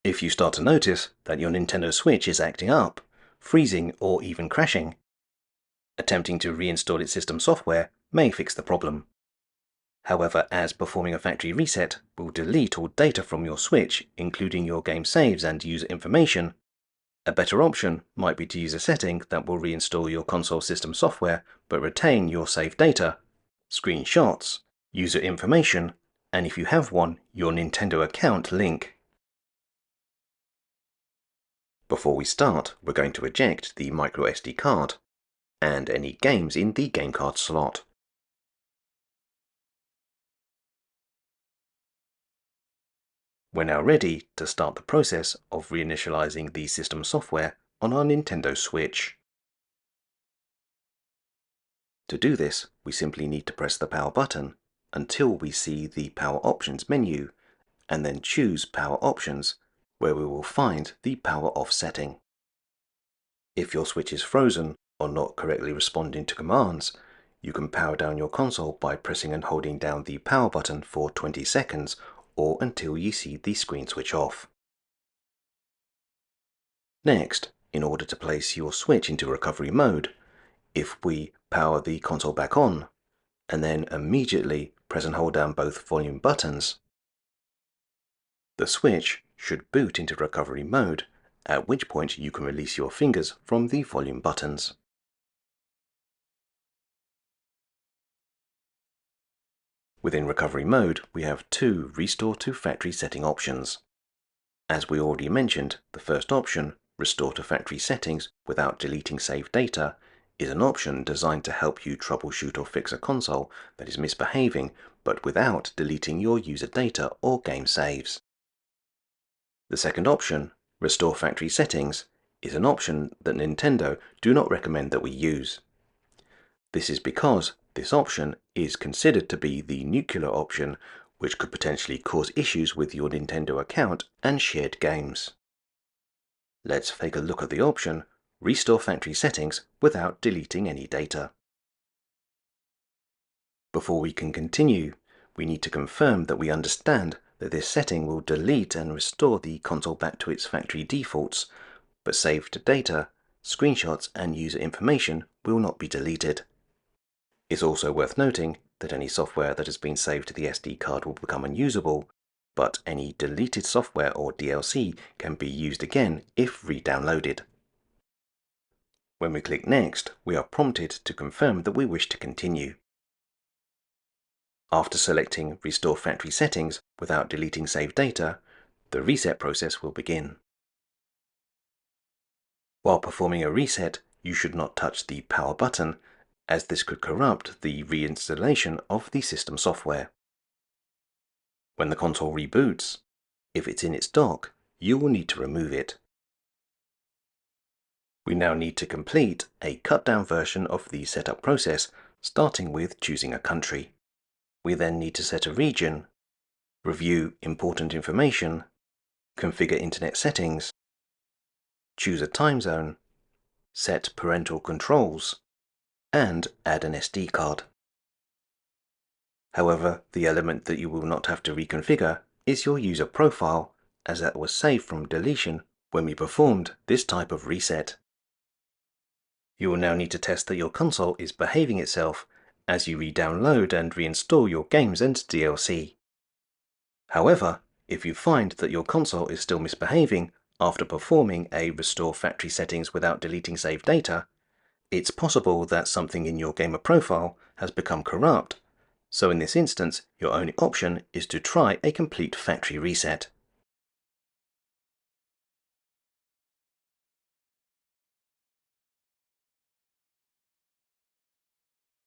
If you start to notice that your Nintendo Switch is acting up, freezing or even crashing, attempting to reinstall its system software may fix the problem. However, as performing a factory reset will delete all data from your Switch, including your game saves and user information, a better option might be to use a setting that will reinstall your console system software but retain your saved data, screenshots, user information, and if you have one, your Nintendo account link. Before we start, we're going to eject the microSD card and any games in the game card slot. We're now ready to start the process of reinitializing the system software on our Nintendo Switch. To do this, we simply need to press the power button until we see the Power Options menu, and then choose Power Options, where we will find the Power Off setting. If your Switch is frozen or not correctly responding to commands, you can power down your console by pressing and holding down the power button for 20 seconds or until you see the screen switch off. Next, in order to place your Switch into recovery mode, if we power the console back on, and then immediately press and hold down both volume buttons, the Switch should boot into recovery mode, at which point you can release your fingers from the volume buttons. Within recovery mode, we have two Restore to Factory Setting options. As we already mentioned, the first option, Restore to Factory Settings without deleting saved data, is an option designed to help you troubleshoot or fix a console that is misbehaving, but without deleting your user data or game saves. The second option, Restore Factory Settings, is an option that Nintendo do not recommend that we use. This is because this option is considered to be the nuclear option, which could potentially cause issues with your Nintendo account and shared games. Let's take a look at the option Restore Factory Settings without deleting any data. Before we can continue, we need to confirm that we understand that this setting will delete and restore the console back to its factory defaults, but saved data, screenshots, and user information will not be deleted. It's also worth noting that any software that has been saved to the SD card will become unusable, but any deleted software or DLC can be used again if re-downloaded. When we click Next, we are prompted to confirm that we wish to continue. After selecting Restore Factory Settings without deleting saved data, the reset process will begin. While performing a reset, you should not touch the power button, as this could corrupt the reinstallation of the system software. When the console reboots, if it's in its dock, you will need to remove it. We now need to complete a cut-down version of the setup process, starting with choosing a country. We then need to set a region, review important information, configure internet settings, choose a time zone, set parental controls, and add an SD card. However, the element that you will not have to reconfigure is your user profile, as that was saved from deletion when we performed this type of reset. You will now need to test that your console is behaving itself as you re-download and reinstall your games and DLC. However, if you find that your console is still misbehaving after performing a Restore Factory Settings without deleting saved data, it's possible that something in your gamer profile has become corrupt, so in this instance, your only option is to try a complete factory reset.